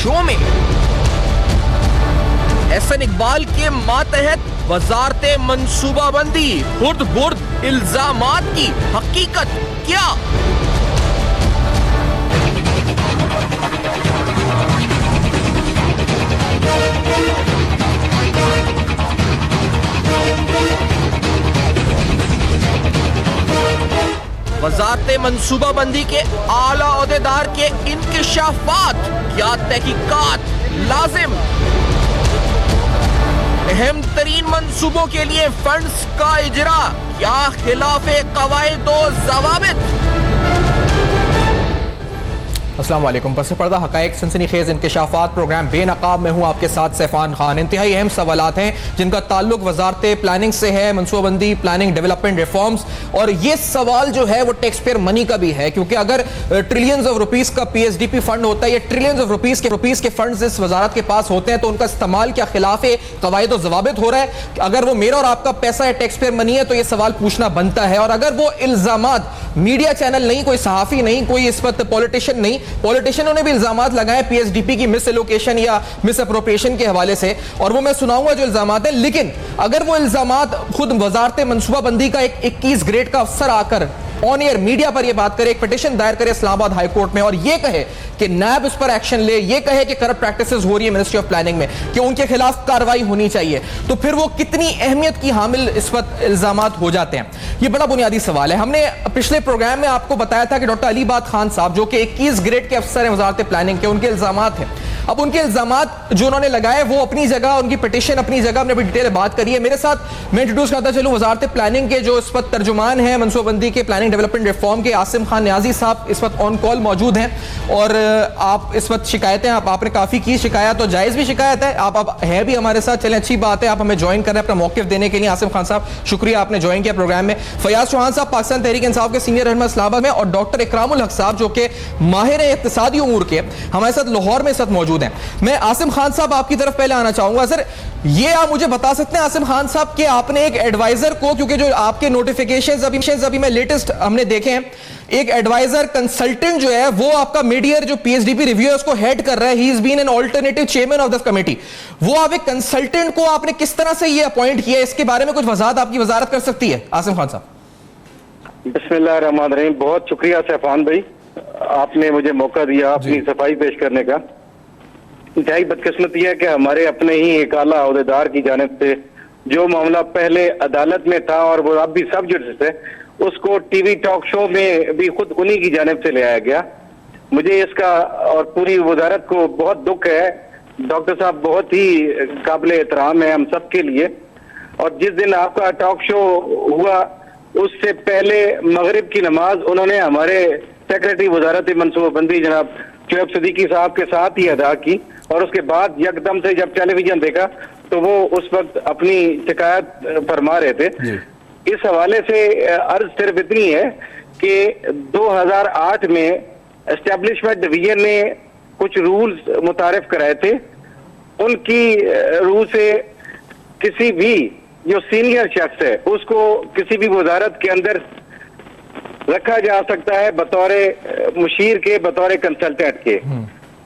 Show में। एहसन इकबाल के मातहत वजारते मंसूबाबंदी, खुर्द बुर्द इल्जामात की हकीकत क्या? वजारते मंसूबाबंदी के आला ओहदेदार के इंकिशाफात, क्या तहकीकात लाजिम? अहम तरीन मंसूबों के लिए फंड्स का इजरा, क्या खिलाफे कवायद व ज़वाबित? अस्सलाम वालेकुम। पस पर्दा हक़ाइक़ सनसनीखेज़ इंकिशाफ़ात प्रोग्राम बेनकाब में हूँ आपके साथ सैफ़ान खान। इंतहाई अहम सवालात हैं जिनका ताल्लुक वजारत प्लानिंग से है, मनसूबाबंदी, प्लानिंग, डेवलपमेंट, रिफॉर्म्स। और ये सवाल जो है वो टैक्स पेयर मनी का भी है, क्योंकि अगर ट्रिलियंस ऑफ रुपीज़ का PSDP फंड होता है या ट्रिलियंस ऑफ रुपीज़ के फंड्स इस वजारत के पास होते हैं तो उनका इस्तेमाल क्या खिलाफ कवायद व ज़वाबित हो रहा है? अगर वो मेरा और आपका पैसा है, टैक्स पेयर मनी है, तो ये सवाल पूछना बनता है। और अगर वो इल्ज़ामात मीडिया चैनल नहीं, कोई सहाफ़ी नहीं, कोई इस वक्त पॉलिटिशियन नहीं, पॉलिटिशियनों ने भी इल्जामात लगाए PSDP की मिस एलोकेशन या मिस अप्रोप्रिएशन के हवाले से, और वो मैं सुनाऊंगा जो इल्जामात है। लेकिन अगर वो इल्जामात खुद वजारत मनसूबाबंदी का एक 21 ग्रेड का अफसर आकर ऑन एयर मीडिया पर यह बात करे, एक पिटीशन दायर करे इस्लामाबाद हाई कोर्ट में और यह कहे कि नैब इस पर एक्शन ले, यह कहे कि करप्ट प्रैक्टिसेस हो रही है मिनिस्ट्री ऑफ प्लानिंग में, कि उनके खिलाफ कार्रवाई होनी चाहिए, तो फिर वो कितनी अहमियत की हामिल इस वक्त इल्जामात हो जाते हैं? यह बड़ा बुनियादी सवाल है। हमने पिछले प्रोग्राम में आपको बताया था कि डॉक्टर अलीबाद खान साहब जो कि 21 ग्रेड के अफसर हैं वजारत प्लानिंग के, उनके इल्जामात हैं। अब उनके इल्जामात जो उन्होंने लगाए वो अपनी जगह, उनकी पिटीशन अपनी जगह, हमने बड़ी डिटेल बात करी है। मेरे साथ मैं इंट्रोड्यूस करता चलूं वजारत प्लानिंग के जो इस वक्त तर्जुमान हैं मनसूबाबंदी के, प्लानिंग डेवलपमेंट रिफॉर्म के, आसिम खान न्याजी साहब इस वक्त ऑन कॉल मौजूद हैं। और आप इस वक्त शिकायतें आपने काफ़ी की, शिकायत तो जायज़ भी शिकायत है, आप है भी हमारे साथ, चलें अच्छी बात है, आप हमें ज्वाइन कर रहे हैं अपना मौक़िफ़ देने के लिए। आसिम खान साहब शुक्रिया, आपने ज्वाइन किया प्रोग्राम में। फयाज चौहान साहब पाकिस्तान तहरीक इंसाफ के सीनियर रहनुमा इस्लामाबाद में, और डॉक्टर इकरामुल हक साहब जो कि माहिर इक़्तिसादी उमूर के हमारे साथ लाहौर में इस वक्त मौजूद हैं। मैं आसिम खान साहब आपकी तरफ पहले आना चाहूंगा। सर, ये आप मुझे बता सकते हैं आसिम खान साहब कि आपने एक एडवाइजर को, क्योंकि जो आपके नोटिफिकेशंस अभी मैं लेटेस्ट हमने देखे हैं, एक एडवाइजर कंसल्टेंट जो है वो आपका मीडियर जो PSDP रिव्यू है उसको हेड कर रहा है, he is been an alternative chairman of the committee. वो आप एक कंसल्टेंट को आपने किस तरह से ये अपॉइंट किया, इसके बारे में कुछ वजाहत आपकी वजारत कर सकती है आसिम खान साहब? बिस्मिल्लाहिर्रहमानिर्रहीम। बहुत शुक्रिया सैफान भाई, आपने मुझे मौका दिया अपनी सफाई पेश करने का। इंतहाई बदकिस्मती है कि हमारे अपने ही एक आला अहदेदार की जानिब से जो मामला पहले अदालत में था और वो अब भी सब जुडिस है, उसको टीवी टॉक शो में भी खुद उन्हीं की जानिब से ले आया गया। मुझे इसका और पूरी वजारत को बहुत दुख है। डॉक्टर साहब बहुत ही काबिल एहतराम है हम सब के लिए, और जिस दिन आपका टॉक शो हुआ उससे पहले मगरिब की नमाज उन्होंने हमारे सेक्रेटरी वजारत मनसूबाबंदी जनाब शोएब सिद्दीकी साहब के साथ ही अदा की, और उसके बाद यकदम से जब टेलीविजन देखा तो वो उस वक्त अपनी शिकायत फरमा रहे थे। इस हवाले से अर्ज सिर्फ इतनी है कि 2008 में एस्टेब्लिशमेंट डिवीजन ने कुछ रूल्स मुतारिफ कराए थे। उनकी रूल से किसी भी जो सीनियर शख्स है उसको किसी भी वजारत के अंदर रखा जा सकता है बतौर मुशीर के, बतौर कंसल्टेंट के।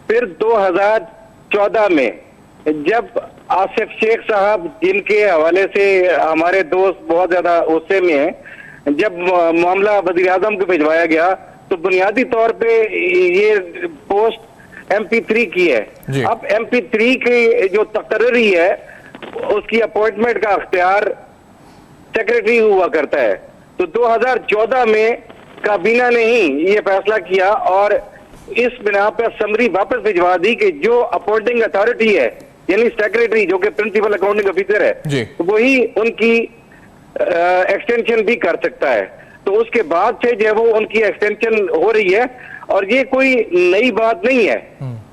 फिर 2014 में जब आसिफ शेख साहब, जिनके हवाले से हमारे दोस्त बहुत ज्यादा गुस्से में हैं, जब मामला वज़ीर आज़म को भिजवाया गया तो बुनियादी तौर पे ये पोस्ट MP3 की है। अब MP3 की जो तकर्री है उसकी अपॉइंटमेंट का अख्तियार सेक्रेटरी हुआ करता है। तो 2014 में काबीना ने ही ये फैसला किया और इस बिना पर समरी वापस भिजवा दी कि जो अपॉइंटिंग अथॉरिटी है यानी सेक्रेटरी जो कि प्रिंसिपल अकाउंटिंग ऑफिसर है, तो वही उनकी एक्सटेंशन भी कर सकता है। तो उसके बाद से जो है वो उनकी एक्सटेंशन हो रही है, और ये कोई नई बात नहीं है।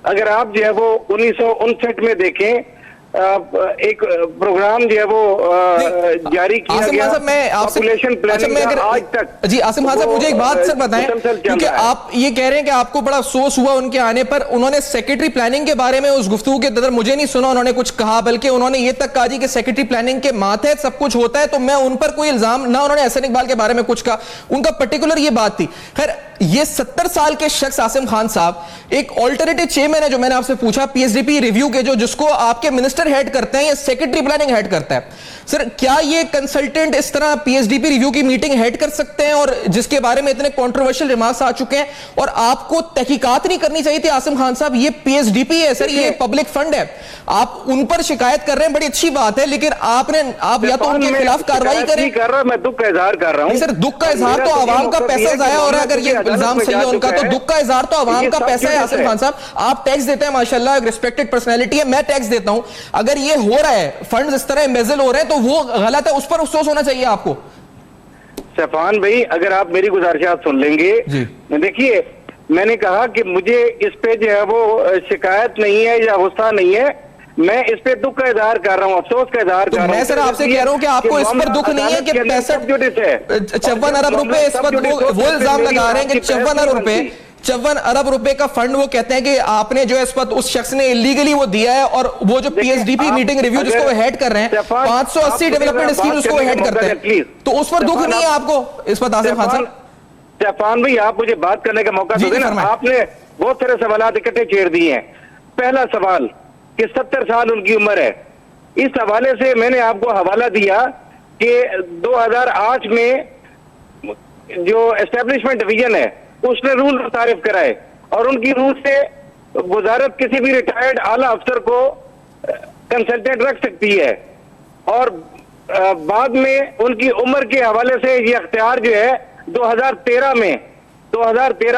अगर आप जो है वो 1959 में देखें एक प्रोग्राम जो है वो जारी किया गया पॉपुलेशन प्लानिंग का आज तक। जी आसिम खान साहब, मुझे एक बात सर बताएं, क्योंकि आप ये कह रहे हैं कि आपको बड़ा अफसोस हुआ उनके आने पर। उन्होंने सेक्रेटरी प्लानिंग के बारे में उस गुफ्तगू के अंदर मुझे नहीं सुना उन्होंने कुछ कहा, बल्कि उन्होंने ये तक कहा जी कि सेक्रेटरी प्लानिंग के मातहत सब कुछ होता है, तो मैं उन पर कोई इल्जाम ना, उन्होंने एहसन इकबाल के बारे में कुछ कहा, उनका पर्टिकुलर ये बात थी। खैर ये 70 साल के शख्स आसिम खान साहब एक ऑल्टरनेटिव चेयरमैन है, जो मैंने आपसे पूछा पीएसडीपी रिव्यू के, जो जिसको आपके मिनिस्टर हेड करते हैं या सेक्रेटरी प्लानिंग हेड करता है। सर, क्या ये कंसल्टेंट इस तरह पीएसडीपी रिव्यू की मीटिंग हेड कर सकते हैं, और जिसके बारे में इतने कंट्रोवर्शियल रिमार्क्स आ चुके हैं, और आपको तहकीकात नहीं करनी चाहिए थी आसिम खान साहब? ये पीएसडीपी है सर, ये पब्लिक फंड है, आप उन पर शिकायत कर रहे हैं, बड़ी अच्छी बात है, लेकिन आप या तो उनके खिलाफ कार्रवाई करें। कर रहा, मैं दुख का इजहार कर रहा हूं। सर, दुख का इजहार तो आवाम का पैसा जाया हो रहा है, अगर ये इल्जाम सही है उनका, तो दुख का इजहार तो आवाम का पैसा है आसिम खान साहब। आप टैक्स देते हैं, माशाल्लाह, एक रिस्पेक्टेड पर्सनैलिटी है, मैं टैक्स देता हूं। अगर ये हो रहा है, फंड्स इस तरह एम्बेजल हो रहे हैं, तो वो गलत है, उस पर अफसोस होना चाहिए आपको। सफान भाई, अगर आप मेरी गुजारिशात सुन लेंगे, देखिए मैंने कहा कि मुझे इस पे जो है वो शिकायत नहीं है या गुस्सा नहीं है, मैं इस पे दुख का इजहार कर रहा हूँ, अफसोस का इजहार कर रहा हूँ। मैं सर आपसे कह रहा हूँ कि आपको इस पर दुख नहीं है कि 54 अरब रुपए इस पर वो इल्जाम लगा रहे हैं कि 54 अरब रुपए का फंड वो कहते हैं कि आपने जो है इस पर उस शख्स ने इलीगली वो दिया है, और वो जो पीएसडीपी मीटिंग रिव्यू जिसको वो हेड कर रहे हैं, 580 डेवलपमेंट स्कीम उसको हेड करते हैं, तो उस पर दुख नहीं है आपको इस पर आसिम खान साहब? सफान भाई, आप मुझे बात करने का मौका दो ना। आपने बहुत सारे सवाल इकट्ठे छेड़ दिए हैं। पहला सवाल कि 70 साल उनकी उम्र है, इस हवाले से मैंने आपको हवाला दिया कि 2008 में जो एस्टेब्लिशमेंट डिवीजन है उसने रूल मुतारिफ कराए, और उनकी रूल से वजारत किसी भी रिटायर्ड आला अफसर को कंसल्टेंट रख सकती है, और बाद में उनकी उम्र के हवाले से ये अख्तियार जो है 2013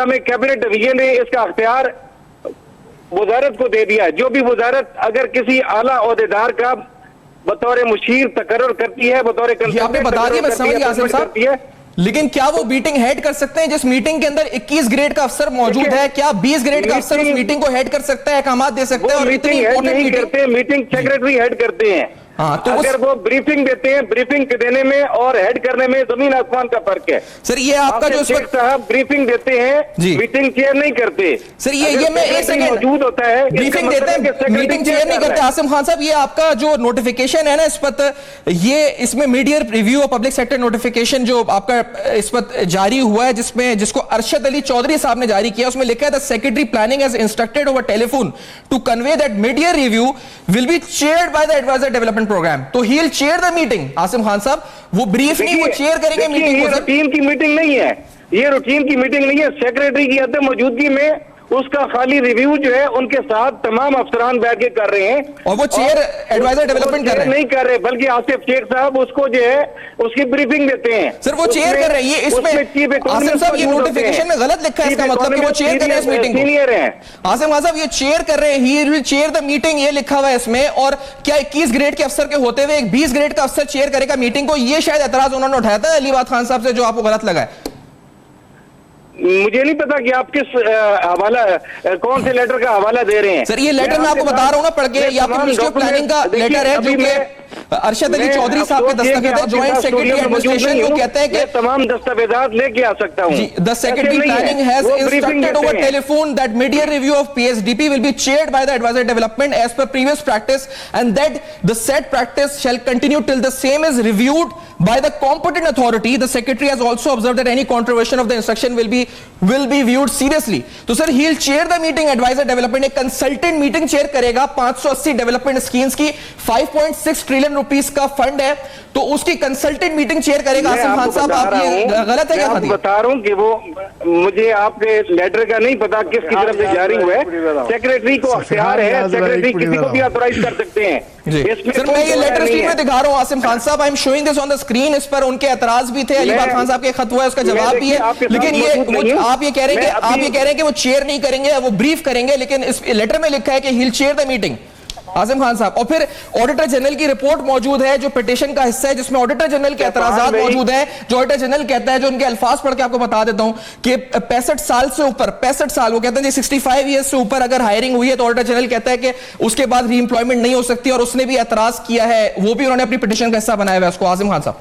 में कैबिनेट डिवीजन ने इसका अख्तियार वजारत को दे दिया। जो भी वजारत अगर किसी आला ओहदेदार का बतौर मुशीर तकर्रुर करती है, बतौर आपने बता दिया, मैं समझ गया आसिम साहब, लेकिन क्या वो मीटिंग हेड कर सकते हैं जिस मीटिंग के अंदर 21 ग्रेड का अफसर मौजूद है? क्या 20 ग्रेड का अफसर उस मीटिंग को हेड कर सकता है, अहकाम दे सकते हैं? और मीटिंग हेड नहीं करते, मीटिंग सेक्रेटरी हेड करते हैं। हाँ, तो अगर वो ब्रीफिंग देते हैं, ब्रीफिंग देने में और हेड करने में जमीन आसमान का फर्क है। सर, ये आपका जो शेख साहब ब्रीफिंग देते हैं, मीटिंग चेयर नहीं करते। सर, ये मैं एक सेकंड मौजूद होता है, ब्रीफिंग देते हैं, मीटिंग चेयर नहीं करते। आसिम खान साहब, ये आपका जो नोटिफिकेशन है ना इस पर, ये इसमें मीडिया रिव्यू और पब्लिक सेक्टर नोटिफिकेशन जो आपका इस पर जारी हुआ है, जिसको अरशद अली चौधरी साहब ने जारी किया, उसमें लिखा है the secretary planning has instructed over telephone to convey that media review will be chaired by the adviser development programme. तो he will chair the meeting. Asim Khan sahab, वो ब्रीफ नहीं, वो चेयर करेंगे मीटिंग को। रूटीन की मीटिंग नहीं है, ये रूटीन की मीटिंग नहीं है। सेक्रेटरी की अदम मौजूदगी में उसका खाली रिव्यू जो है उनके साथ तमाम अफसरान बैठ के कर रहे हैं, और वो चेयर एडवाइजर डेवलपमेंट कर रहे हैं, नहीं कर रहे, बल्कि आसिफ शेख साहब उसको जो है उसकी ब्रीफिंग देते हैं। सर, वो चेयर कर रहे हैं। ये इसमें आसिम साहब, ये नोटिफिकेशन में गलत लिखा है, इसका मतलब कि वो चेयर कर रहे हैं इस मीटिंग को। सीनियर हैं आसिम खान साहब, ये चेयर कर रहे हैं, ही विल चेयर द मीटिंग, ये लिखा हुआ है इसमें। और क्या 21 ग्रेड के अफसर के होते हुए एक 20 ग्रेड का अफसर चेयर करेगा मीटिंग को? ये शायद एतराज उन्होंने उठाया था अलीबाद खान साहब से, जो आपको गलत लगा है। मुझे नहीं पता कि आप किस हवाला, कौन से लेटर का हवाला दे रहे हैं। सर, ये लेटर मैं आपको बता रहा हूं ना पढ़ के, ये आपकी मिनिस्ट्री ऑफ प्लानिंग का लेटर है, जो कि अरशद अली चौधरी साहब के दस्तखत है, ज्वाइंट सेक्रेटरी एडमिनिस्ट्रेशन, जो कहते हैं कि तमाम दस्तावेजात लेके आ सकता हूं। The secretary planning has instructed over telephone that media review of PSDP will be chaired by the adviser development as per previous practice, and that the said practice shall continue till the same is reviewed by the competent authority. The secretary has also observed that any contravention of the instruction will be viewed seriously. तो sir, he will chair the meeting, advisor development, एक consultant meeting chair करेगा। 580 development schemes की 5.6 trillion rupees का fund है, तो उसकी consultant meeting chair करेगा। आसिम खान साहब, आप ये गलत है क्या? बता रहा हूं कि वो मुझे आपके लेटर का नहीं पता किसकी तरफ से जारी हुआ है। सेक्रेटरी को अख्तियार है, सेक्रेटरी किसी को भी ऑथराइज कर सकते हैं। सर, मैं ये लेटर स्क्रीन में दिखा रहा हूं आसिम खान साहब, I am showing this on the screen. इस पर उनके एतराज भी थे, अलीबाद खान साहब के खत हुआ है, उसका जवाब भी है, लेकिन ये आप ये कह रहे हैं कि वो चेयर नहीं करेंगे, वो ब्रीफ करेंगे, लेकिन इस लेटर में लिखा है कि ही will chair the meeting. Asim Khan साहब, और फिर ऑडिटर जनरल की रिपोर्ट मौजूद है जो पिटीशन का हिस्सा है, जिसमें ऑडिटर जनरल के एतराजात मौजूद हैं, जो ऑडिटर जनरल कहता है, जो उनके अल्फाज पढ़ के आपको बता देता हूं कि 65 साल से ऊपर, 65 साल, वो कहते हैं 65 ईयर्स से ऊपर अगर हायरिंग हुई है तो ऑडिटर जनरल कहता है कि उसके बाद रीएम्प्लॉयमेंट नहीं हो सकती, और उसने भी एतराज किया है, वो भी उन्होंने अपनी पिटीशन का हिस्सा बनाया हुआ है उसको। आसिम खान साहब,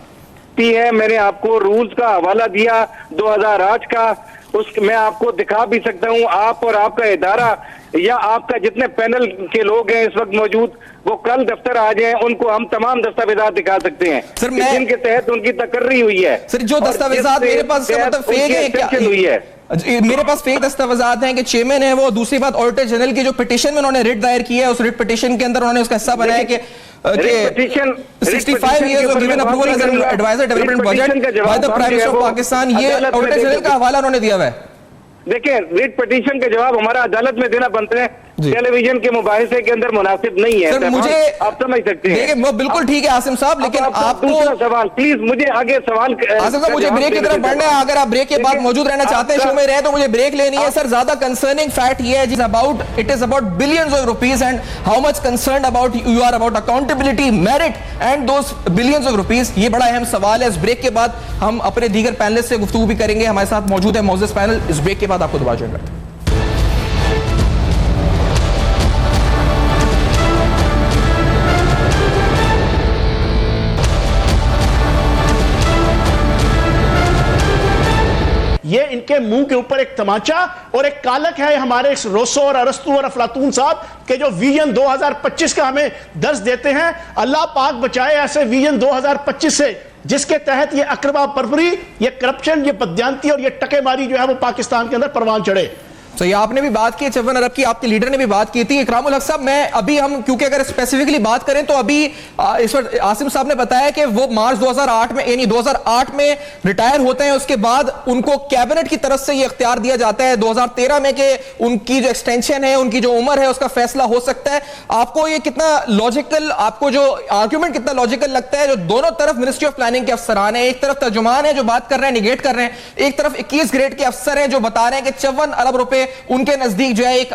है, मैंने आपको रूल्स का हवाला दिया 2008 का, मैं आपको दिखा भी सकता हूं। आप और आपका इदारा या आपका जितने पैनल के लोग हैं इस वक्त मौजूद, वो कल दफ्तर आ जाएं, उनको हम तमाम दस्तावेजात दिखा सकते हैं सर, जिनके तहत उनकी तकर्री हुई है। सर, जो दस्तावेजात मेरे पास मतलब फेक है क्या? हुई है, मेरे पास फेक दस्तावेजात हैं कि चेयरमैन है वो। दूसरी बात, ऑडिटर जनरल की जो पिटीशन में उन्होंने रिट दायर की है, उस रिट पिटीशन के अंदर उन्होंने उसका हिस्सा बनाया कि 65 years of given approval as an advisor development budget by the Prime Minister of Pakistan, ये ऑडिटर जनरल का हवाला उन्होंने दिया हुआ है। देखिए, रिट पिटीशन के जवाब हमारा अदालत में देना बनते हैं, टेलीविजन के मुबाहिसे के अंदर मुनासिब नहीं है। सर, मुझे आप समझ सकते हैं। देखिए, वो बिल्कुल ठीक है आसिम साहब, लेकिन आपको दूसरा सवाल प्लीज मुझे आगे सवाल आसिम साहब, मुझे ब्रेक की तरफ बढ़ना है। अगर आप ब्रेक के बाद मौजूद रहना चाहते हैं शो में रहे तो मुझे ब्रेक लेनी है। सर, ज्यादा कंसर्निंग फैक्ट ये है it is about billions of rupees and how much concern about you are about accountability, merit and those billions of rupees. ये बड़ा अहम सवाल है। इस ब्रेक के बाद हम अपने दीगर पैनलिस्ट से गुफ्तगू भी करेंगे। हमारे साथ मौजूद है मोजेस पैनल। इस ब्रेक के बाद आपको दोबारा ज्वाइन करते हैं। ये इनके मुंह के ऊपर एक तमाचा और एक कालक है हमारे रोसो और अरस्तु और अफलातून साहब के जो विजन 2025 का हमें दर्ज देते हैं। अल्लाह पाक बचाए ऐसे विजन 2025 से जिसके तहत ये अकरबा परवरी, ये करप्शन, ये बदयांती और ये टकेमारी जो है वो पाकिस्तान के अंदर परवान चढ़े। तो ये आपने भी बात की 54 अरब की, आपके लीडर ने भी बात की थी। इकरामुल हक साहब, मैं अभी हम क्योंकि अगर स्पेसिफिकली बात करें तो अभी इस वक्त आसिम साहब ने बताया कि वो मार्च 2008 में यानी 2008 में रिटायर होते हैं। उसके बाद उनको कैबिनेट की तरफ से ये इख्तियार दिया जाता है 2013 में कि उनकी जो एक्सटेंशन है, उनकी जो उम्र है, उसका फैसला हो सकता है। आपको ये कितना लॉजिकल, आपको जो आर्ग्यूमेंट कितना लॉजिकल लगता है? जो दोनों तरफ मिनिस्ट्री ऑफ प्लानिंग के अफसरान है, एक तरफ तर्जुमान है जो बात कर रहे हैं, निगेट कर रहे हैं, एक तरफ 21 ग्रेड के अफसर हैं जो बता रहे हैं कि 54 अरब रुपए उनके नजदीक जो है एक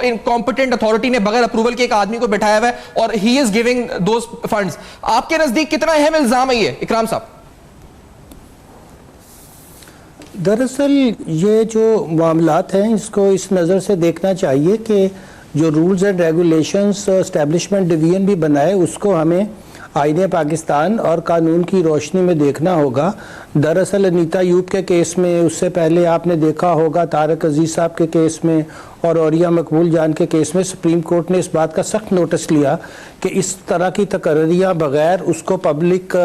इनकॉम्पिटेंट अथॉरिटी ने बगैर अप्रूवल के एक आदमी को बैठाया हुआ है और he is giving those funds. आपके नजदीक कितना अहम इल्जाम है ये, इकराम साहब? दरअसल ये जो मामलात हैं इसको इस नज़र से देखना चाहिए कि जो rules and regulations establishment division भी बनाए उसको हमें आईने पाकिस्तान और कानून की रोशनी में देखना होगा। दरअसल अनीता यूब के केस में, उससे पहले आपने देखा होगा तारक अजीज साहब के केस में और औरिया मकबूल जान के केस में सुप्रीम कोर्ट ने इस बात का सख्त नोटिस लिया कि इस तरह की तकर्रियाँ बगैर उसको पब्लिक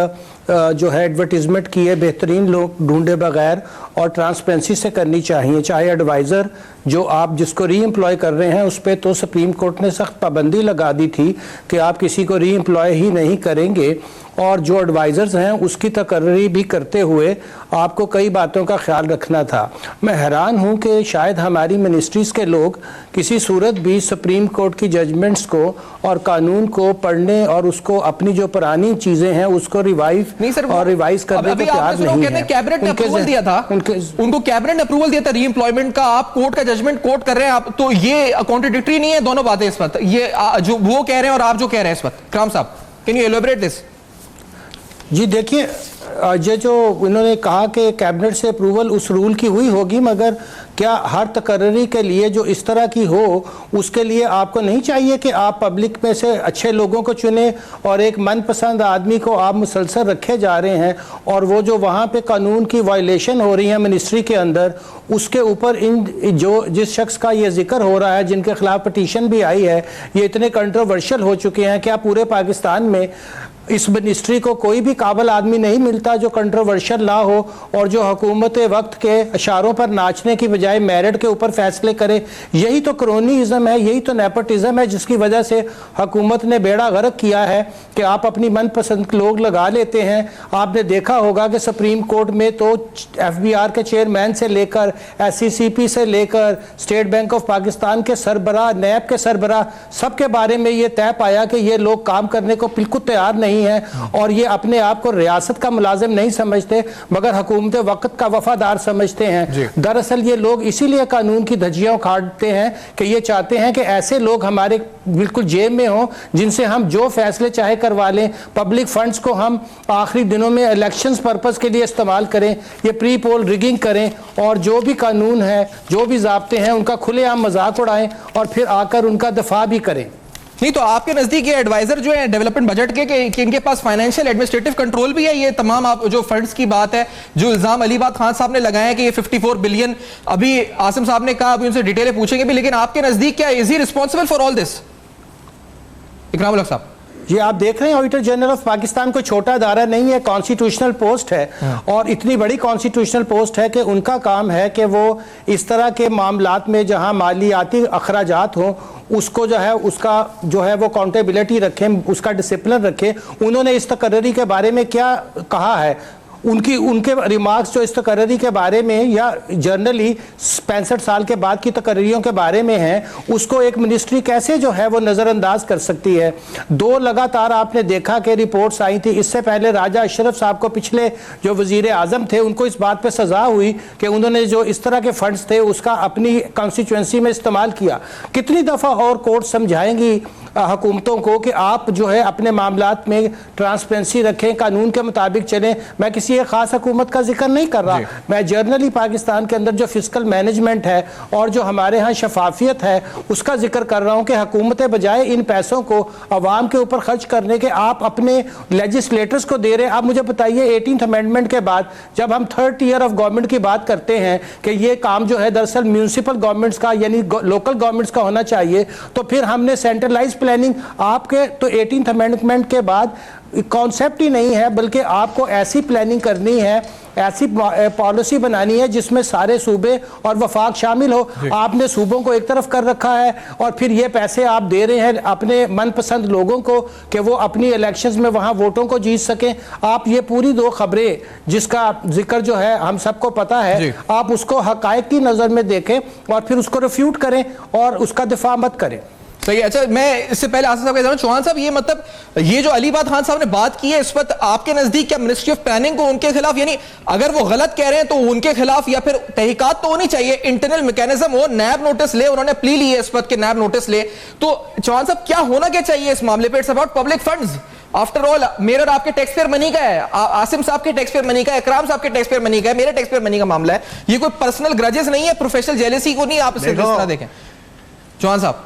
जो है एडवर्टीजमेंट किए बेहतरीन लोग ढूंढे बगैर और ट्रांसपेरेंसी से करनी चाहिए। चाहे एडवाइज़र जो आप जिसको री एम्प्लॉय कर रहे हैं उस पर तो सुप्रीम कोर्ट ने सख्त पाबंदी लगा दी थी कि आप किसी को री एम्प्लॉय ही नहीं करेंगे, और जो एडवाइज़र्स हैं उसकी तकर्री भी करते हुए आपको कई बातों का ख्याल रखना था। मैं हैरान हूं कि शायद हमारी मिनिस्ट्रीज़ के लोग किसी सूरत भी सुप्रीम कोर्ट की जजमेंट्स को और कानून को पढ़ने और उसको अपनी जो पुरानी चीज़ें हैं उसको रिवाइज करने को तैयार नहीं है। कैबिनेट ने अप्रूवल दिया था, उनको कैबिनेट ने अप्रूवल दिया था री एम्प्लॉयमेंट का, आप कोर्ट का जजमेंट कोर्ट कर रहे हैं आप, तो ये कॉन्ट्रडिक्टरी नहीं है दोनों बातें इस वक्त? ये जो वो कह रहे हैं और आप जो कह रहे हैं इस वक्त, इकराम साहब, कैन यू एलैबोरेट दिस? जी देखिए, ये जो इन्होंने कहा कि कैबिनेट से अप्रूवल उस रूल की हुई होगी, मगर क्या हर तकर्री के लिए जो इस तरह की हो उसके लिए आपको नहीं चाहिए कि आप पब्लिक में से अच्छे लोगों को चुने और एक मनपसंद आदमी को आप मुसलसल रखे जा रहे हैं और वो जो वहाँ पे कानून की वायलेशन हो रही है मिनिस्ट्री के अंदर उसके ऊपर इन जो जिस शख्स का ये जिक्र हो रहा है, जिनके खिलाफ पटिशन भी आई है, ये इतने कंट्रोवर्शियल हो चुके हैं। क्या पूरे पाकिस्तान में इस मिनिस्ट्री को कोई भी काबिल आदमी नहीं मिलता जो कंट्रोवर्शियल ना हो और जो हुकूमत वक्त के इशारों पर नाचने की बजाय मेरिट के ऊपर फैसले करे? यही तो क्रोनीज़म है, यही तो नेपोटिज्म है जिसकी वजह से हुकूमत ने बेड़ा गर्क किया है कि आप अपनी मनपसंद लोग लगा लेते हैं। आपने देखा होगा कि सुप्रीम कोर्ट में तो FBR के चेयरमैन से लेकर SCCP से लेकर स्टेट बैंक ऑफ पाकिस्तान के सरबराह, नैब के सरबराह, सबके बारे में ये तय पाया कि ये लोग काम करने को बिल्कुल तैयार नहीं है और ये अपने आप को रियासत का मुलाजिम नहीं समझते मगर हुकूमत वक्त का वफादार समझते हैं। दरअसल ये लोग इसीलिए कानून की धज्जियां उखाड़ते हैं कि ये चाहते हैं कि ऐसे लोग हमारे बिल्कुल जेब में हों जिनसे हम जो फैसले चाहे करवा लें, पब्लिक फंड्स को हम आखिरी दिनों में इलेक्शंस पर्पस के लिए इस्तेमाल करें, ये प्री पोल रिगिंग करें और जो भी कानून है, जो भी ज़ाब्ते हैं उनका खुलेआम मजाक उड़ाएं और फिर आकर उनका दफा भी करें। नहीं तो आपके नजदीक ये एडवाइजर जो है डेवलपमेंट बजट के कि इनके पास फाइनेंशियल एडमिनिस्ट्रेटिव कंट्रोल भी है, ये तमाम आप जो फंड्स की बात है, जो इल्जाम अलीबाद खान साहब ने लगाया कि ये 54 बिलियन, अभी आसिम साहब ने कहा, अभी उनसे डिटेल पूछेंगे भी, लेकिन आपके नजदीक क्या is he responsible for all this? इकराम उल हक साहब, ये आप देख रहे हैं ऑडिटर जनरल ऑफ पाकिस्तान कोई छोटा अदारा नहीं है, कॉन्स्टिट्यूशनल पोस्ट है और इतनी बड़ी कॉन्स्टिट्यूशनल पोस्ट है कि उनका काम है कि वो इस तरह के मामलात में जहां मालियाती अखराजात हों उसको जो है उसका जो है वो काउंटेबिलिटी रखें, उसका डिसिप्लिन रखें। उन्होंने इस तकर्री के बारे में क्या कहा है, उनके रिमार्क्स जो इस तकर्री के बारे में या जनरली 65 साल के बाद की तकर्रियों के बारे में हैं, उसको एक मिनिस्ट्री कैसे जो है वो नज़रअंदाज कर सकती है। 2 लगातार आपने देखा कि रिपोर्ट्स आई थी, इससे पहले राजा अशरफ साहब को, पिछले जो वजीर आज़म थे, उनको इस बात पे सज़ा हुई कि उन्होंने जो इस तरह के फंड्स थे उसका अपनी कॉन्स्टिट्यूंसी में इस्तेमाल किया। कितनी दफ़ा और कोर्ट समझाएंगी हुकूमतों को कि आप जो है अपने मामलात में ट्रांसपेरेंसी रखें, कानून के मुताबिक चलें। मैं किसी एक खास हुकूमत का जिक्र नहीं कर रहा, मैं जर्नली पाकिस्तान के अंदर जो फिस्कल मैनेजमेंट है और जो हमारे यहाँ शफाफियत है उसका जिक्र कर रहा हूँ कि हुकूमतें बजाय इन पैसों को अवाम के ऊपर खर्च करने के आप अपने लेजिस्लेटर्स को दे रहे हैं। आप मुझे बताइए 18th अमेंडमेंट के बाद जब हम 3rd ईयर ऑफ गवर्नमेंट की बात करते हैं कि ये काम जो है दरअसल म्यूनसिपल गवर्नमेंट्स का यानी लोकल गवर्नमेंट्स का होना चाहिए, तो फिर हमने सेंट्रलाइज प्लानिंग आपके तो 18th अमेंडमेंट के बाद कॉन्सेप्ट ही नहीं है, बल्कि आपको ऐसी प्लानिंग करनी है, ऐसी पॉलिसी बनानी है जिसमें सारे सूबे और वफाक शामिल हो। आपने सूबों को एक तरफ कर रखा है और फिर ये पैसे आप दे रहे हैं अपने मनपसंद लोगों को कि वो अपनी इलेक्शंस में वहां वोटों को जीत सकें। आप ये पूरी 2 खबरें जिसका जिक्र जो है हम सबको पता है, आप उसको हकायक की नज़र में देखें और फिर उसको रिफ्यूट करें और उसका दिफा मत करें। सही। अच्छा, मैं इससे पहले आसिफ साहब का चौहान साहब, ये मतलब ये जो अलीबाद खान साहब ने बात की है इस वक्त आपके नजदीक क्या मिनिस्ट्री ऑफ प्लानिंग को उनके खिलाफ, यानी अगर वो गलत कह रहे हैं तो उनके खिलाफ या फिर तहकीकात तो होनी चाहिए, इंटरनल मैकेनिज्म हो, नैब नोटिस ले, उन्होंने प्ली ली है इस वक्त के नैब नोटिस ले, तो चौहान साहब क्या होना क्या चाहिए इस मामले पर? It's about public funds, after all mirror आपके टैक्स पेयर मनी का है, आसिम साहब के टैक्स पेयर मनी का है, इकराम साहब के टैक्स पेयर मनी का है, मेरे टैक्स पेयर मनी का मामला है। ये कोई पर्सनल ग्रजेस नहीं है, प्रोफेशनल जेलेसी को नहीं आप इस तरह देखें। चौहान साहब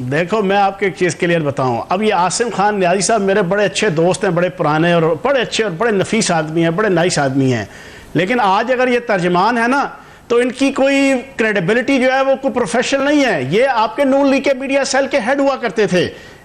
देखो, मैं आपको एक चीज़ क्लियर बताऊं, अब ये आसिम खान न्याजी साहब मेरे बड़े अच्छे दोस्त हैं, बड़े पुराने और बड़े अच्छे और बड़े नफीस आदमी हैं, बड़े नाइस आदमी हैं, लेकिन आज अगर ये तर्जमान है ना तो इनकी कोई क्रेडिबिलिटी जो है वो कोई प्रोफेशनल नहीं है। ये आपके नून लीग के मीडिया सेल के हेड हुआ करते थे,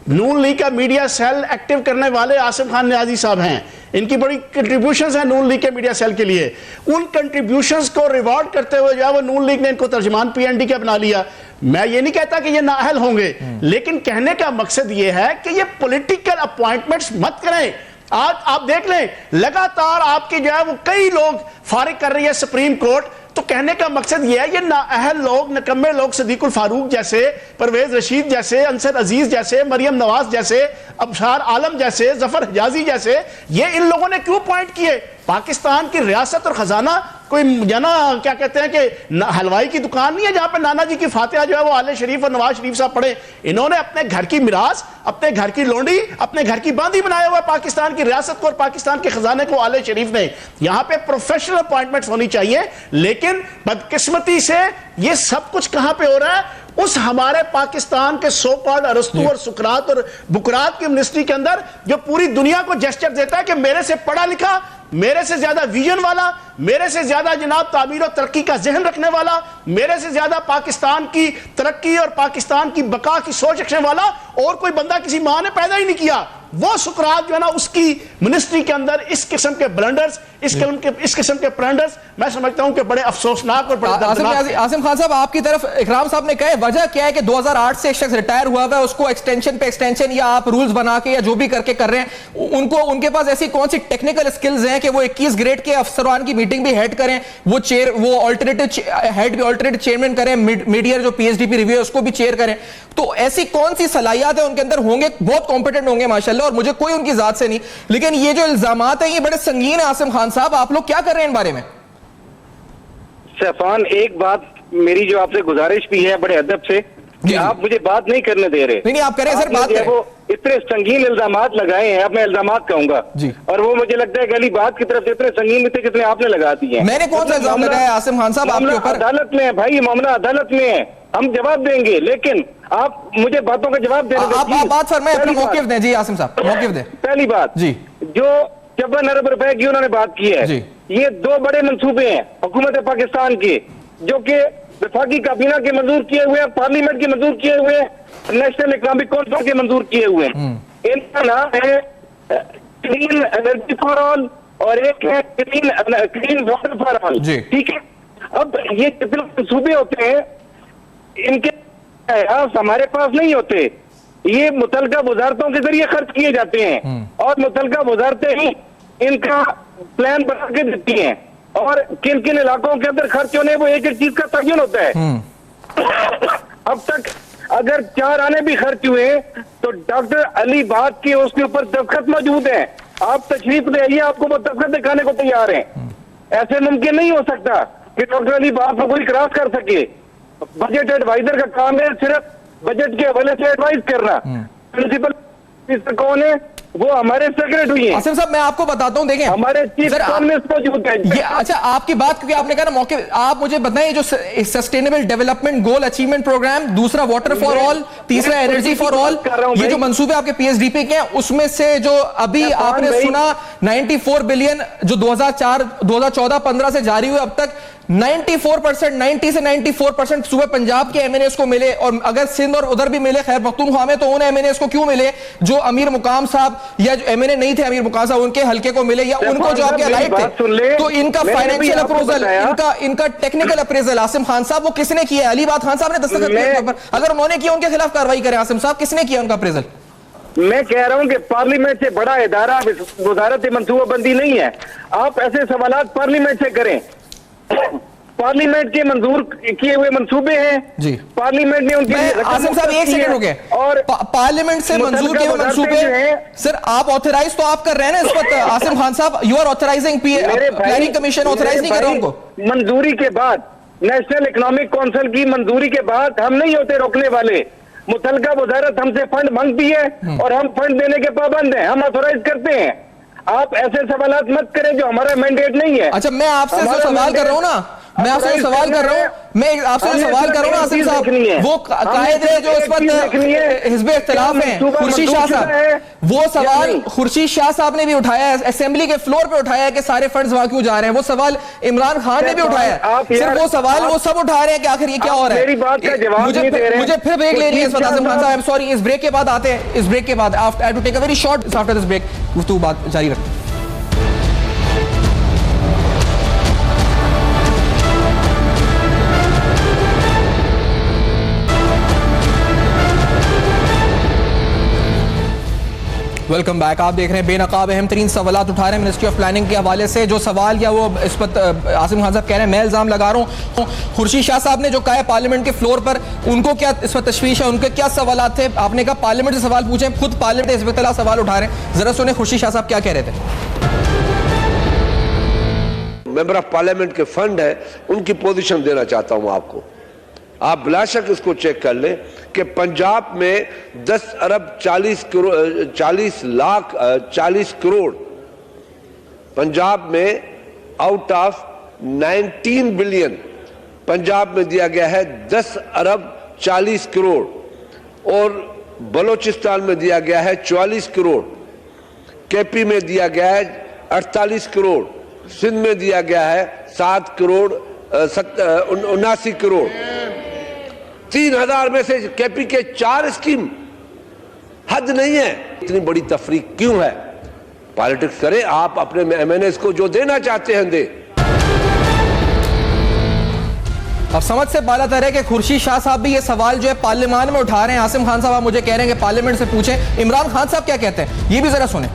नून लीग का मीडिया सेल एक्टिव करने वाले आसिम खान न्याजी साहब हैं, इनकी बड़ी कंट्रीब्यूशंस हैं नून लीग के मीडिया सेल के लिए। उन कंट्रीब्यूशंस को रिवॉर्ड करते हुए जो है वो नून लीग ने इनको तर्जमान पीएनडी का बना लिया। मैं ये नहीं कहता कि ये नाअहल होंगे, लेकिन कहने का मकसद ये है कि ये पॉलिटिकल अपॉइंटमेंट्स मत करें। आज आप देख लें लगातार आपके जो है वो कई लोग फारिग कर रही है सुप्रीम कोर्ट, तो कहने का मकसद यह है ये नाअहल लोग, निकम्मे लोग, सदीकुल फारूक जैसे, परवेज रशीद जैसे, अंसर अजीज जैसे, मरियम नवाज जैसे, अबशार आलम जैसे, जफर हिजाजी जैसे, ये इन लोगों ने क्यों पॉइंट किए? पाकिस्तान की रियासत और खजाना कोई ना क्या कहते हैं कि हलवाई की दुकान नहीं है जहां पे नाना जी की फातिहा जो है वो आले शरीफ और नवाज शरीफ साहब पढ़े। इन्होंने अपने घर की मिराज, अपने घर की लोंडी, अपने घर की बांदी बनाया हुआ पाकिस्तान की रियासत को और पाकिस्तान के खजाने को आले शरीफ ने। यहां पे प्रोफेशनल अपॉइंटमेंट्स होनी चाहिए, लेकिन बदकिस्मती से ये सब कुछ कहां पे हो रहा है? उस हमारे पाकिस्तान के सो कॉल्ड अरस्तु और सुकरात और बुकरात की मिनिस्ट्री के अंदर, जो पूरी दुनिया को जेस्चर देता है कि मेरे से पढ़ा लिखा, मेरे से ज्यादा विजन वाला, मेरे से ज्यादा जनाब तामीर और तरक्की का जहन रखने वाला, मेरे से ज्यादा पाकिस्तान की तरक्की और पाकिस्तान की बका की सोच रखने वाला और कोई बंदा किसी मां ने पैदा ही नहीं किया। वो सुकरात जो है ना, उसकी मिनिस्ट्री के अंदर इस किस्म के ब्लंडर्स, इस किस्म के ब्लंडर्स मैं समझता हूं कि बड़े अफसोसनाक और बड़े दर्दनाक। आसिम खान साहब, आपकी तरफ इकराम साहब ने कहा वजह क्या है कि 2008 से एक शख्स रिटायर हुआ है, उसको एक्सटेंशन पे एक्सटेंशन या आप रूल्स बना के या जो भी करके कर रहे हैं, उनके पास ऐसी कौन सी टेक्निकल स्किल्स हैं कि वो 21 ग्रेड के अफसरान की मीटिंग भी हेड करें, वो ऑल्टरनेटिव हेड भी ऑल्टरनेटिव चेयरमैन करें, मीडिया जो पीएचडीपी रिव्यू है उसको भी चेयर करें, तो ऐसी कौन सी सलाहियत है उनके अंदर? होंगे बहुत कॉम्पिटेंट होंगे माशाल्लाह, और मुझे कोई उनकी जात से नहीं, लेकिन ये जो इल्जामात हैं ये बड़े संगीन है। आसिम खान साहब, आप लोग क्या कर रहे हैं इन बारे में? सैफान, एक बात मेरी जो आपसे गुजारिश भी है बड़े अदब से कि आप मुझे बात नहीं करने दे रहे। नहीं, आप करें सर, बात करें। वो इतने संगीन इल्जामात लगाए हैं, अब मैं इल्जामात कहूंगा जी, और वो मुझे लगता है कि अली बात की तरफ से इतने संगीन थे जितने आपने लगा दिए हैं। मैंने कौन सा इल्जाम लगाया आसिम खान साहब आपके ऊपर? अदालत में है भाई, ये मामला अदालत में है। हम जवाब देंगे, लेकिन आप मुझे बातों का जवाब देने आप बात फरमाएं, अपना मौक़िफ़ दें जी आसिम साहब, मौक़िफ़ दें। पहली बात जी, जो 54 अरब रुपए की उन्होंने बात की है, ये 2 बड़े मंसूबे हैं हुकूमत पाकिस्तान के, जो कि वफाकी काबीना के मंजूर किए हुए हैं, पार्लियामेंट के मंजूर किए हुए हैं, नेशनल इकोनॉमिक काउंसिल के मंजूर किए हुए हैं। इनका नाम है क्लीन एनर्जी फॉर ऑल और एक है क्लीन वाटर फॉर ऑल, ठीक है। अब ये जितने मंसूबे होते हैं इनके हमारे पास नहीं होते, ये मुतलका वजारतों के जरिए खर्च किए जाते हैं और मुतलका वजारतें ही इनका प्लान बना के देती हैं और किन किन इलाकों के अंदर खर्च होने वो एक एक चीज का तयन होता है। अब तक अगर 4 आने भी खर्च हुए तो डॉक्टर अली बात के उसके ऊपर दस्तखत मौजूद है, आप तशरीफ ले आइए, आपको वो दस्तखत दिखाने को तैयार हैं। ऐसे मुमकिन नहीं हो सकता कि डॉक्टर अली बात को कोई क्रॉस कर सके। बजट एडवाइजर का काम है सिर्फ बजट के हवाले से एडवाइस करना। प्रिंसिपल कौन है? वो हमारे सेक्रेटरी हैं। आसिम साहब मैं आपको बताता हूं, देखें हमारे चीफ इकोनॉमिस्ट मौजूद है। ये अच्छा आपकी बात, क्योंकि आपने कहा ना मौके, आप मुझे बताएं जो sustainable development goal achievement program, दूसरा वाटर फॉर ऑल, तीसरा एनर्जी फॉर ऑल, ये जो मंसूबे आपके पीएसडीपी के हैं उसमें से जो अभी आपने सुना 94 बिलियन जो 2014-15 से जारी हुए अब तक 94%, 90 से 94% सुबह पंजाब के एमएनएस को मिले, और अगर सिंध और उधर भी मिले खैर पख्तूनख्वा में, तो उन एमएनएस को क्यों मिले जो अमीर मुकाम साहब या जो एमएनए नहीं थे अमीर मुकाम साहब उनके हल्के को मिले, या उनको जो आपके राइट थे। तो इनका फाइनेंशियल अप्रूवल, इनका टेक्निकल अप्रेजल आसिम खान साहब वो किसने किया? अली बात खान साहब ने दस्तखत किए, अगर उन्होंने किया उनके खिलाफ कार्रवाई करें। आसिम साहब किसने किया उनका अप्रेजल? मैं कह रहा हूं कि पार्लियामेंट से बड़ा इदारा वजारत मंसूबाबंदी नहीं है। आप ऐसे सवालात पार्लियामेंट से करें। पार्लियामेंट के मंजूर किए हुए मंसूबे हैं जी, पार्लियामेंट ने उनके आसिम साहब एक सेकंड रुके, और पार्लियामेंट से मंजूर किए हुए मंसूबे सर आप ऑथराइज तो आप कर रहे हैं ना इस वक्त आसिम खान साहब, you are authorising, planning commission authorise नहीं कर रहा उनको। मंजूरी के बाद, नेशनल इकोनॉमिक काउंसिल की मंजूरी के बाद हम नहीं होते रोकने वाले। मुतलका वजारत हमसे फंड मांगती है और हम फंड देने के पाबंद हैं, हम ऑथराइज करते हैं। आप ऐसे सवालात मत करें जो हमारा मैंडेट नहीं है। अच्छा मैं आपसे सवाल कर रहा हूं ना, मैं आपसे सवाल कर रहा हूं, मैं आपसे सवाल कर रहा हूं आसिम साहब, वो कायदे जो इस वक्त हिज़्ब इख्तिलाफ हैं, खुर्शीद शाह साहब, वो सवाल खुर्शीद शाह साहब ने भी उठाया है, असेंबली के फ्लोर पे उठाया है कि सारे फंड्स वहां क्यों जा रहे हैं। वो सवाल इमरान खान ने भी उठाया है, सिर्फ वो सवाल वो सब उठा रहे हैं कि आखिर ये क्या हो रहा है। मेरी बात का जवाब नहीं दे रहे हैं। मुझे फिर ब्रेक लेनी है इस वक्त आसिम खान साहब, सॉरी, इस ब्रेक के बाद आते हैं, इस ब्रेक के बाद I have to take a very short after this break, गुफ्तगू बात जारी रखते हैं। वेलकम बैक, आप देख रहे हैं बेनकाब अहम तरीन सवालात उठा रहे हैं मिनिस्ट्री ऑफ प्लानिंग के हवाले से। जो सवाल या वो इस पर आसिम खान साहब कह रहे हैं, मैं इल्ज़ाम लगा रहा हूँ खुर्शीद शाह साहब ने जो कहा है पार्लियामेंट के फ्लोर पर, उनको क्या इस पर तशवीश है, उनके क्या सवालात थे? आपने कहा पार्लियामेंट से सवाल पूछे, खुद पार्लियामेंट हिज़्ब इख्तिलाफ सवाल उठा रहे हैं, जरा सुने खुर्शीद शाह साहब क्या कह रहे थे। मेंबर ऑफ पार्लियामेंट के फंड है, उनकी पोजीशन देना चाहता हूं आपको। आप बिलाशक इसको चेक कर लें कि पंजाब में 10 अरब 40 करोड़ पंजाब में आउट ऑफ 19 बिलियन पंजाब में दिया गया है 10 अरब 40 करोड़, और बलोचिस्तान में दिया गया है 44 करोड़, केपी में दिया गया है 48 करोड़, सिंध में दिया गया है 7 करोड़ 79 करोड़। 3000 में से केपी के 4 स्कीम, हद नहीं है। इतनी बड़ी तफरीक क्यों है? पॉलिटिक्स करें, आप अपने एमएनएस को जो देना चाहते हैं दे। अब समझ से बाला तर है कि खुर्शीद शाह साहब भी ये सवाल जो है पार्लियामान में उठा रहे हैं। आसिम खान साहब आप मुझे कह रहे हैं कि पार्लियामेंट से पूछें। इमरान खान साहब क्या कहते हैं, ये भी जरा सुने।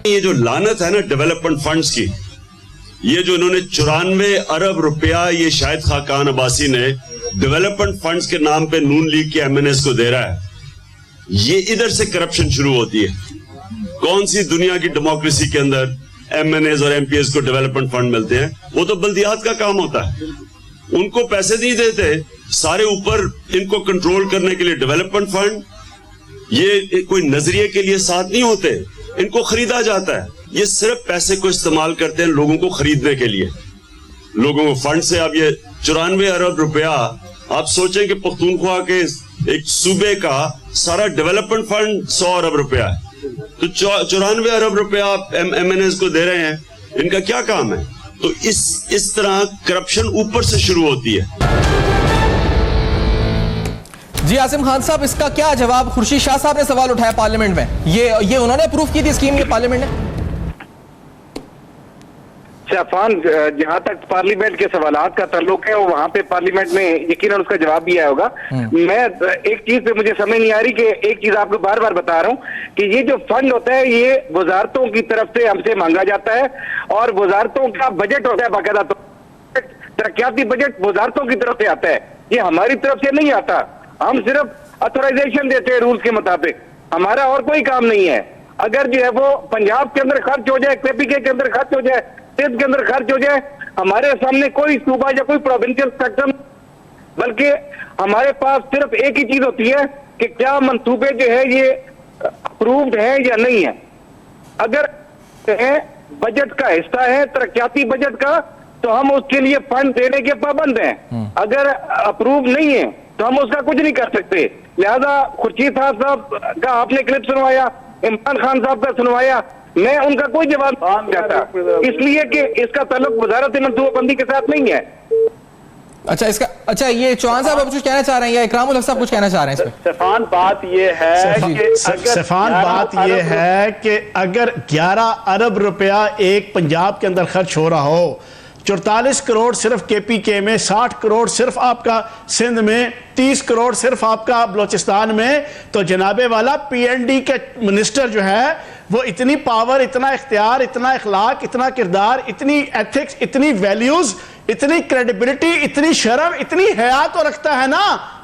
ये जो लानत है ना डेवलपमेंट फंड्स की, ये जो इन्होंने 94 अरब रुपया ये शाहिद खाकान अब्बासी ने डेवलपमेंट फंड्स के नाम पे नून लीग के एमएनएस को दे रहा है, ये इधर से करप्शन शुरू होती है। कौन सी दुनिया की डेमोक्रेसी के अंदर एमएनएस और एमपीएस को डेवलपमेंट फंड मिलते हैं? वो तो बल्दियात का काम होता है, उनको पैसे नहीं देते, सारे ऊपर इनको कंट्रोल करने के लिए डेवलपमेंट फंड, ये कोई नजरिए के लिए साथ नहीं होते, इनको खरीदा जाता है। ये सिर्फ पैसे को इस्तेमाल करते हैं लोगों को खरीदने के लिए। लोगों को फंड से। अब ये 94 अरब रुपया, आप सोचें कि पख्तूनख्वा के एक सूबे का सारा डेवलपमेंट फंड 100 अरब रुपया है, तो 94 अरब रुपया आप MNS को दे रहे हैं, इनका क्या काम है? तो इस तरह करप्शन ऊपर से शुरू होती है। जी आसिम खान साहब, इसका क्या जवाब? खुर्शीद शाह साहब ने सवाल उठाया पार्लियामेंट में, ये उन्होंने अप्रूव की थी स्कीम, ये पार्लियामेंट ने। सैफान, जहां तक पार्लियामेंट के सवालात का ताल्लुक है, वहां पे पार्लियामेंट में यकीनन उसका जवाब भी आया होगा। मैं एक चीज पे मुझे समझ नहीं आ रही कि एक चीज आपको बार बार बता रहा हूं कि ये जो फंड होता है ये वजारतों की तरफ से हमसे मांगा जाता है, और वजारतों का बजट होता है बाकायदा, तो तरक्याती बजट वजारतों की तरफ से आता है, ये हमारी तरफ से नहीं आता। हम सिर्फ अथोराइजेशन देते हैं रूल्स के मुताबिक, हमारा और कोई काम नहीं है। अगर जो है वो पंजाब के अंदर खर्च हो जाए, KPK के अंदर खर्च हो जाए, सिंध के अंदर खर्च हो जाए, हमारे सामने कोई सूबा या कोई प्रोविंशियल सेक्टर, बल्कि हमारे पास सिर्फ एक ही चीज होती है कि क्या मंसूबे जो है ये अप्रूव्ड है या नहीं है। अगर बजट का हिस्सा है तरक्याती बजट का, तो हम उसके लिए फंड देने के पाबंद हैं। अगर अप्रूव नहीं है तो हम उसका कुछ नहीं कर सकते। लिहाजा खुर्शीद साहब का आपने क्लिप सुनवाया, इमरान खान साहब का सुनवाया, मैं उनका कोई जवाब नहीं चाहता, इसलिए कि इसका ताल्लुक वजारत मंसूबाबंदी के साथ नहीं है। अच्छा, ये चौहान साहब अब कुछ कहना चाह रहे हैं या इकरामुल हक साहब कुछ कहना चाह रहे हैं इस पे? सफान बात ये है कि अगर 11 अरब रुपया एक पंजाब के अंदर खर्च हो रहा हो, 44 करोड़ सिर्फ KPK में, 60 करोड़ सिर्फ आपका सिंध में, 30 करोड़ सिर्फ आपका बलोचिस्तान में, तो जनाबे वाला PND के मिनिस्टर जो है वो इतनी पावर, इतना इख्तियार, इतना इखलाक, इतना किरदार, इतनी एथिक्स, इतनी वैल्यूज, इतनी क्रेडिबिलिटी, इतनी शर्म, इतनी हया तो रखता है ना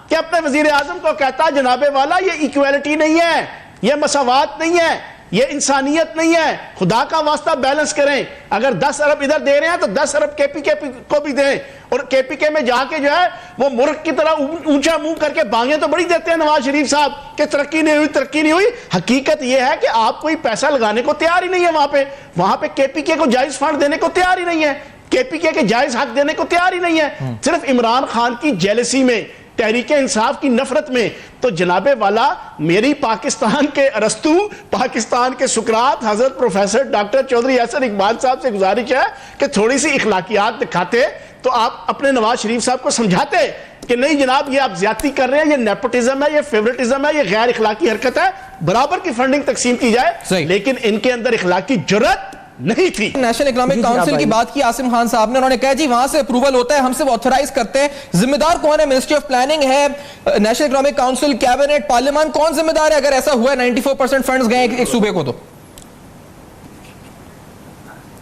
कि अपने वजीर आजम को कहता है जनाबे वाला ये इक्वालिटी नहीं है, ये मसावात नहीं है, ये इंसानियत नहीं है, खुदा का वास्ता बैलेंस करें। अगर 10 अरब इधर दे रहे हैं तो 10 अरब KPK को भी दें, और KPK में जाके जो है वो मुर्ग की तरह ऊंचा मुंह करके बांगे तो बड़ी देते हैं नवाज शरीफ साहब कि तरक्की नहीं हुई। हकीकत यह है कि आप कोई पैसा लगाने को तैयार ही नहीं है वहां पे KPK को जायज फंड देने को तैयार ही नहीं है, KPK के जायज हक देने को तैयार ही नहीं है, सिर्फ इमरान खान की जेलसी में, तहरीके इंसाफ की नफरत में। तो जनाबे वाला मेरी पाकिस्तान के अरस्तु, पाकिस्तान के सुकरात, हजरत प्रोफेसर डॉक्टर चौधरी यासिर इकबाल साहब से गुजारिश है कि थोड़ी सी इखलाकियात दिखाते तो आप अपने नवाज शरीफ साहब को समझाते कि नहीं जनाब ये आप ज्यादती कर रहे हैं, ये नेपोटिज्म है, ये फेवरेटिज्म है, ये गैर इखलाकी हरकत है, बराबर की फंडिंग तकसीम की जाए। लेकिन इनके अंदर इखलाकी जुर्रत नहीं थी। नेशनल इकोनॉमिक काउंसिल की बात की आसिम खान साहब ने, उन्होंने कहा जी वहां से अप्रूवल होता है, हम सिर्फ ऑथराइज करते हैं। जिम्मेदार कौन है? मिनिस्ट्री ऑफ प्लानिंग है, national economic council, cabinet, parliament, कौन जिम्मेदार है अगर ऐसा हुआ 94% फंड्स गए एक सूबे को? तो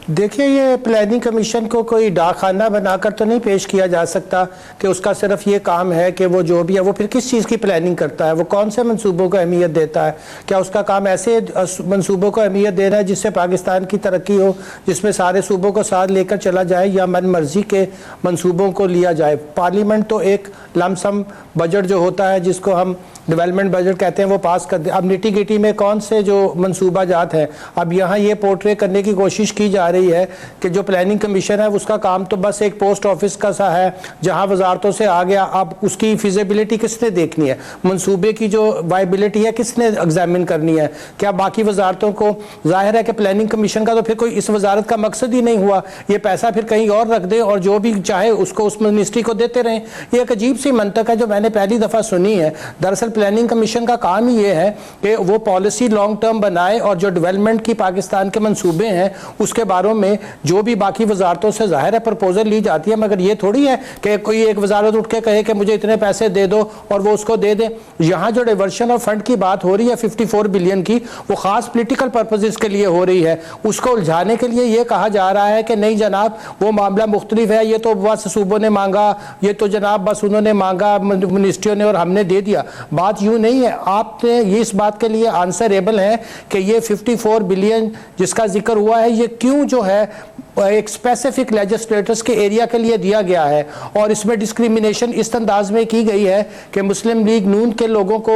देखिए, ये प्लानिंग कमीशन को कोई डाकखाना बनाकर तो नहीं पेश किया जा सकता कि उसका सिर्फ ये काम है कि वो जो भी है वो फिर किस चीज़ की प्लानिंग करता है, वो कौन से मंसूबों को अहमियत देता है। क्या उसका काम ऐसे मंसूबों को अहमियत देना है जिससे पाकिस्तान की तरक्की हो, जिसमें सारे सूबों को साथ लेकर चला जाए, या मन मर्जी के मंसूबों को लिया जाए? पार्लियामेंट तो एक लमसम बजट जो होता है जिसको हम डेवलपमेंट बजट कहते हैं वो पास कर दे। अब निटी गिटी में कौन से जो मंसूबा जात हैं, अब यहाँ ये पोर्ट्रे करने की कोशिश की जा रही है कि जो प्लानिंग कमीशन है उसका काम तो बस एक पोस्ट ऑफिस का सा है जहाँ वजारतों से आ गया। अब उसकी फिजिबिलिटी किसने देखनी है, मंसूबे की जो वाइबिलिटी है किसने एग्जामिन करनी है? क्या बाकी वजारतों को? जाहिर है कि प्लानिंग कमीशन का तो फिर कोई इस वजारत का मकसद ही नहीं हुआ, ये पैसा फिर कहीं और रख दे और जो भी चाहे उसको उस मिनिस्ट्री को देते रहें। ये एक अजीब सी मंतक है जो मैंने पहली दफ़ा सुनी है। दरअसल प्लानिंग कमीशन का काम ही ये है कि वो पॉलिसी लॉन्ग टर्म बनाए और जो डेवलपमेंट की पाकिस्तान के मंसूबे हैं उसके बारे में जो भी बाकी वजारतों से जाहिर है प्रपोजल ली जाती है, मगर ये थोड़ी है कि कोई एक वजारत उठ के कहे कि मुझे इतने पैसे दे दो और वो उसको दे दे। यहाँ जो डाइवर्शन ऑफ फंड की बात हो रही है 54 बिलियन की, वो खास पॉलिटिकल पर्पसेस के लिए हो रही है। उसको उलझाने के लिए ये कहा जा रहा है कि नहीं जनाब वो मामला मुख्तलिफ है, ये तो बस सूबों ने मांगा, ये तो जनाब बस उन्होंने मांगा मिनिस्ट्रियों ने और हमने दे दिया। बात यूँ नहीं है। आपने ये इस बात के लिए आंसरेबल है कि ये 54 बिलियन जिसका जिक्र हुआ है ये क्यों जो है एक स्पेसिफिक लेजिस्लेटर्स के एरिया के लिए दिया गया है, और इसमें डिस्क्रिमिनेशन इस अंदाज में की गई है कि मुस्लिम लीग नून के लोगों को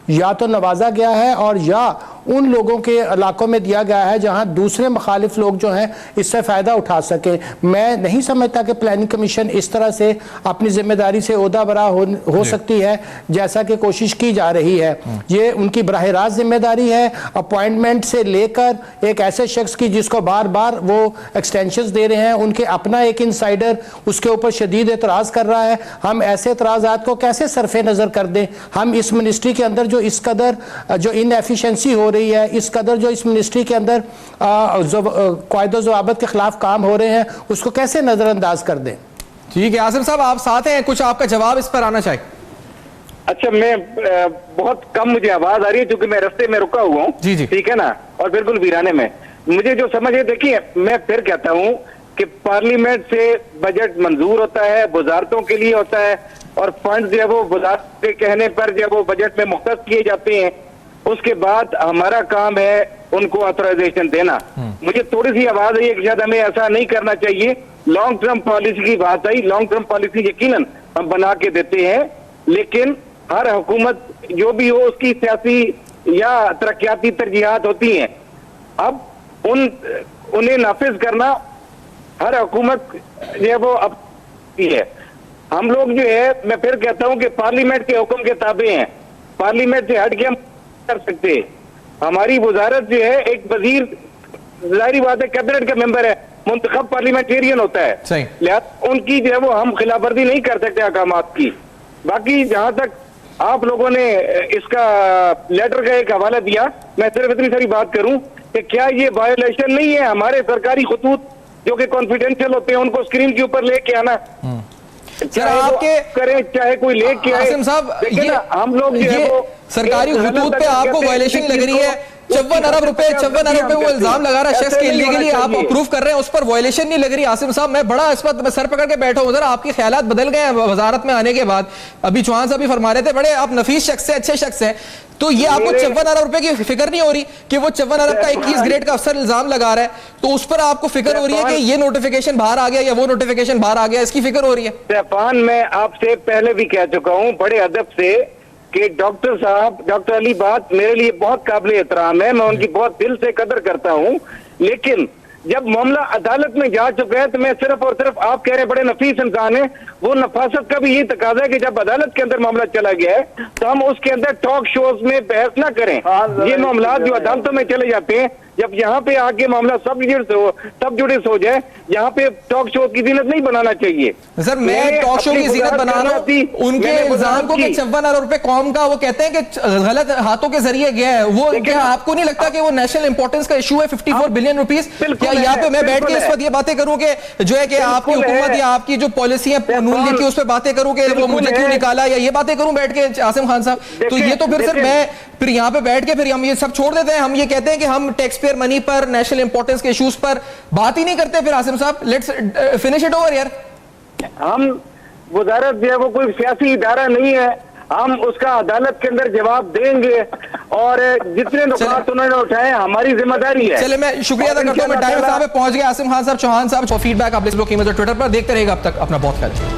या तो नवाजा गया है और या उन लोगों के इलाकों में दिया गया है जहां दूसरे मुखालिफ लोग जो हैं इससे फ़ायदा उठा सकें। मैं नहीं समझता कि प्लानिंग कमीशन इस तरह से अपनी जिम्मेदारी से ओहदा बरा हो सकती है जैसा कि कोशिश की जा रही है। ये उनकी बराह रास्त जिम्मेदारी है, अपॉइंटमेंट से लेकर एक ऐसे शख्स की जिसको बार बार वो एक्सटेंशंस दे रहे हैं, उनके अपना एक इंसाइडर उसके ऊपर शदीद एतराज़ कर रहा है। हम ऐसे एतराज़ात को कैसे सरफे नज़र कर दें? हम इस मिनिस्ट्री के अंदर जो इस कदर जो इनएफिशिएंसी हो रही है, इस कदर जो इस मिनिस्ट्री के अंदर क़ायदा ज़वाबित के खिलाफ काम हो रहे हैं, उसको कैसे नज़रअंदाज कर दें? ठीक है आसिम साहब, आप साथ हैं, कुछ आपका जवाब इस पर आना चाहिए। अच्छा, मैं बहुत कम मुझे आवाज आ रही है क्योंकि मैं रास्ते में रुका हुआ हूँ। जी जी, ठीक है ना, और बिल्कुल वीराने में। मुझे जो समझ है, देखिए मैं फिर कहता हूँ कि पार्लियामेंट से बजट मंजूर होता है, वजारतों के लिए होता है, और फंड जो है वो वजारत के कहने पर जो वो बजट में मुख्तस किए जाते हैं। उसके बाद हमारा काम है उनको ऑथराइजेशन देना। मुझे थोड़ी सी आवाज आई है कि शायद हमें ऐसा नहीं करना चाहिए। लॉन्ग टर्म पॉलिसी की बात आई, लॉन्ग टर्म पॉलिसी यकीनन हम बना के देते हैं, लेकिन हर हुकूमत जो भी हो उसकी सियासी या तरक्याती तरजीहात होती हैं। अब उन्हें नाफिज करना हर हुकूमत जो है वो अब है। हम लोग जो है, मैं फिर कहता हूं कि पार्लियामेंट के हुक्म के ताबे हैं, पार्लियामेंट से हट के हम कर सकते हैं। हमारी वजारत जो है, एक वजीर जाहिर बात है कैबिनेट का मेंबर है, मुंतखब पार्लियामेंटेरियन होता है, लिहाजा उनकी जो है वो हम खिलाफवर्जी नहीं कर सकते अहकामात की। बाकी जहां तक आप लोगों ने इसका लेटर का एक हवाला दिया, मैं सिर्फ इतनी सारी बात करूं कि क्या ये वायोलेशन नहीं है हमारे सरकारी खतूत जो कि कॉन्फिडेंशियल होते हैं उनको स्क्रीन के ऊपर लेके आना, चाहे आपके करें चाहे कोई लेके आए। आसिम साहब, ये हम लोग जो है वो सरकारी खतूत पे आपको वायलेशन लग रही है। 54 अरब रुपए वो इल्जाम लगा रहा है शख्स के, इलीगली आप अप्रूव कर रहे हैं, उस पर वायलेशन नहीं लग रही। आसिम साहब, मैं बड़ा इस पर सर पकड़ के बैठा हूं, जरा आपके ख्यालात बदल गए हैं वजारत में आने के बाद। अभी चौहान साहब भी फरमा रहे थे बड़े आप नफीस शख्स है, अच्छे शख्स है, तो ये आपको 54 अरब रुपए की फिक्र नहीं हो रही कि वो 54 अरब का 21 ग्रेड का अफसर इल्जाम लगा रहा है, तो उस पर आपको फिक्र हो रही है कि ये नोटिफिकेशन बाहर आ गया या वो नोटिफिकेशन बाहर आ गया, इसकी फिक्र हो रही है? तूफान, मैं आपसे पहले भी कह चुका हूं बड़े अदब से कि डॉक्टर साहब, डॉक्टर अली बात मेरे लिए बहुत काबिल एहतराम है, मैं उनकी बहुत दिल से कदर करता हूं, लेकिन जब मामला अदालत में जा चुका है तो मैं सिर्फ और सिर्फ, आप कह रहे बड़े नफीस इंसान है, वो नफासत का भी ये तकाजा है कि जब अदालत के अंदर मामला चला गया है तो हम उसके अंदर टॉक शोज में बहस ना करें। ये मामला जो अदालतों में चले जाते हैं, जब यहाँ पे आके मामला सब जुडिस हो जाए, यहाँ पे टॉक शो की जीनत नहीं बनाना चाहिए। सर, मैं टॉक शो की जीनत बना रहा हूं उनके इल्जाम को कि 54 अरब रुपए कौम का, वो कहते हैं कि गलत हाथों के जरिए गया है, वो क्या आपको नहीं लगता कि वो नेशनल इंपॉर्टेंस का इशू है? 54 बिलियन रुपीस। क्या यहाँ पे मैं बैठ के इस वक्त ये बातें करूं कि जो है कि आपकी हुकूमत या आपकी जो पॉलिसी है नून लीग की, उस पर बातें करूं कि वो मुझे क्यों निकाला, या ये बातें करूं बैठ के आसिम खान साहब? तो ये तो फिर सर मैं फिर यहाँ पे बैठ के फिर हम ये सब छोड़ देते हैं, हम ये कहते हैं कि हम टैक्स पेयर मनी पर, नेशनल इंपॉर्टेंस के इश्यूज पर बात ही नहीं करते। फिर आसिम साहब, लेट्स फिनिश इट ओवर यार। हम वजारत जो है वो कोई सियासी इदारा नहीं है, हम उसका अदालत के अंदर जवाब देंगे और जितने नुकसान उन्होंने उठाए हमारी जिम्मेदारी है। चले, मैं शुक्रिया अदा करता हूँ, मैं टाइम साहब पहुंच गया। आसिम खान साहब, चौहान साहब, फीडबैक आप लिख लो कीमत ट्विटर पर, देखते रहेगा। अब तक अपना बहुत ख्याल रखिए।